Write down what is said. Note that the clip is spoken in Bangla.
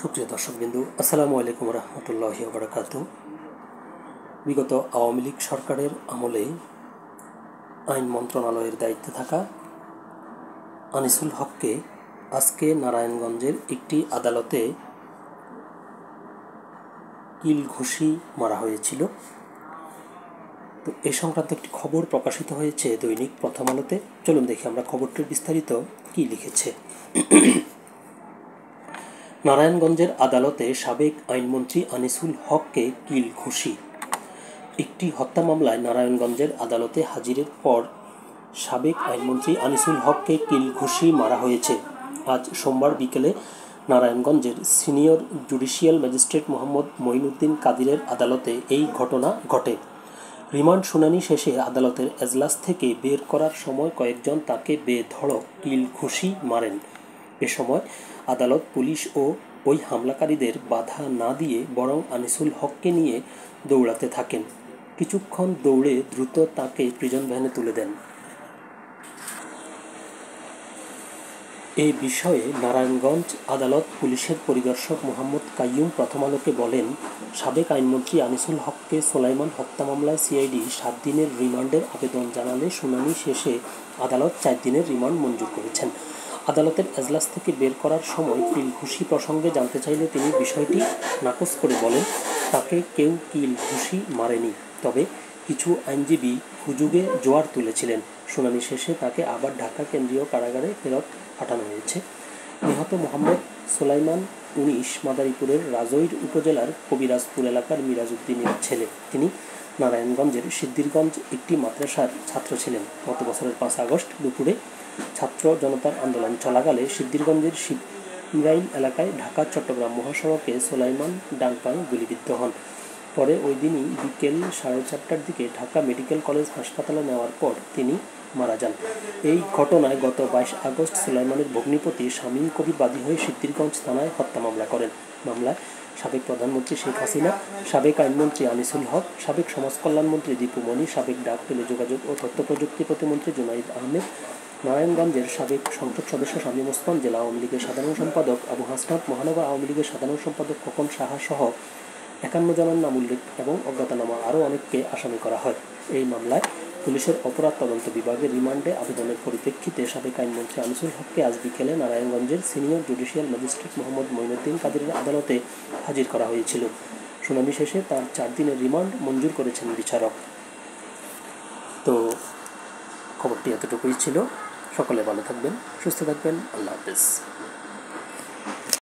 সুপ্রিয় দর্শকবিন্দু, আসসালামু আলাইকুম রহমতুল্লাহি ওয়া বারাকাতুহু। বিগত আওয়ামী লীগ সরকারের আমলে আইন মন্ত্রণালয়ের দায়িত্বে থাকা আনিসুল হককে আজকে নারায়ণগঞ্জের একটি আদালতে কিল ঘুষি মারা হয়েছিল। তো এ সংক্রান্ত একটি খবর প্রকাশিত হয়েছে দৈনিক প্রথম আলোতে। চলুন দেখি আমরা খবরটির বিস্তারিত কী লিখেছে। নারায়ণগঞ্জের আদালতে সাবেক আইনমন্ত্রী আনিসুল হককে কিল ঘুষি। একটি হত্যা মামলায় নারায়ণগঞ্জের আদালতে হাজিরের পর সাবেক আইনমন্ত্রী আনিসুল হককে কিল ঘুষি মারা হয়েছে। আজ সোমবার বিকেলে নারায়ণগঞ্জের senior judicial magistrate Mohammad Mainuddin কাদিরের আদালতে এই ঘটনা ঘটে। রিমান্ড শুনানি শেষে আদালতের এজলাস থেকে বের করার সময় কয়েকজন তাকে বেধড়ক কিল ঘুষি মারেন। এ সময় আদালত, পুলিশ ও ওই হামলাকারীদের বাধা না দিয়ে বরং আনিসুল হককে নিয়ে দৌড়াতে থাকেন। কিছুক্ষণ দৌড়ে দ্রুত তাকে প্রিজন ভ্যানে তুলে দেন। এই বিষয়ে নারায়ণগঞ্জ আদালত পুলিশের পরিদর্শক মোহাম্মদ কাইয়ুম প্রথম আলোকে বলেন, সাবেক আইনমন্ত্রী আনিসুল হককে সোলাইমান হত্যা মামলায় সিআইডি 7 দিনের রিমান্ডের আবেদন জানালে শুনানি শেষে আদালত 4 দিনের রিমান্ড মঞ্জুর করেছেন। আদালতের এজলাস থেকে বের করার সময় কিল ঘুষি প্রসঙ্গে জানতে চাইলে তিনি বিষয়টি নাকচ করে বলেন, তাকে কেউ কিল ঘুষি মারেনি, তবে কিছু আইনজীবী হুজুগে জোয়ার তুলেছিলেন। শুনানি শেষে তাকে আবার ঢাকা কেন্দ্রীয় কারাগারে ফেরত পাঠানো হয়েছে। নিহত মোহাম্মদ সোলাইমান 19 মাদারীপুরের রাজৈর উপজেলার কবিরাজপুর এলাকার মিরাজ উদ্দিনের ছেলে। তিনি নারায়ণগঞ্জের সিদ্ধিরগঞ্জ একটি মাদ্রাসার ছাত্র ছিলেন। গত বছরের 5 আগস্ট দুপুরে ছাত্র জনতার আন্দোলন চলাকালে সিদ্ধিরগঞ্জের শিবরাইল এলাকায় ঢাকা চট্টগ্রাম মহাসড়কে সোলাইমান ডান পায়ে গুলিবিদ্ধ হন। পরে ওই দিনই বিকেল 4:30টার দিকে ঢাকা মেডিকেল কলেজ হাসপাতালে নেওয়ার পর তিনি মারা যান। এই ঘটনায় গত 22 আগস্ট সোলাইমানের ভগ্নিপতি শামীম কবির বাদী হয়ে সিদ্ধিরগঞ্জ থানায় হত্যা মামলা করেন। মামলায় সাবেক প্রধানমন্ত্রী শেখ হাসিনা, সাবেক আইনমন্ত্রী আনিসুল হক, সাবেক সমাজকল্যাণমন্ত্রী দীপু মনি, সাবেক ডাক, টেলিযোগাযোগ ও তথ্য প্রযুক্তি প্রতিমন্ত্রী জুনাইদ আহমেদ, নারায়ণগঞ্জের সাবেক সংসদ সদস্য শামীম ওসমান, জেলা আওয়ামী লীগের সাধারণ সম্পাদক আবু হাসনাত, মহানগর আওয়ামী লীগের সাধারণ সম্পাদক খোকন সাহা সহ 51 জনের নাম উল্লেখ এবং অজ্ঞাতনামা আরও অনেককে আসামি করা হয়। এই মামলায় পুলিশের অপরাধ তদন্ত বিভাগের রিমান্ডে আবেদনের পরিপ্রেক্ষিতে সাবেক আইনমন্ত্রী আনিসুল হককে আজ বিকেলে নারায়ণগঞ্জের senior judicial magistrate Mohammad Mainuddin কাদিরের আদালতে হাজির করা হয়েছিল। শুনানি শেষে তার 4 দিনের রিমান্ড মঞ্জুর করেছেন বিচারক। তো খবরটি এতটুকুই ছিল। সকলে ভালো থাকবেন, সুস্থ থাকবেন। আল্লাহ হাফেজ।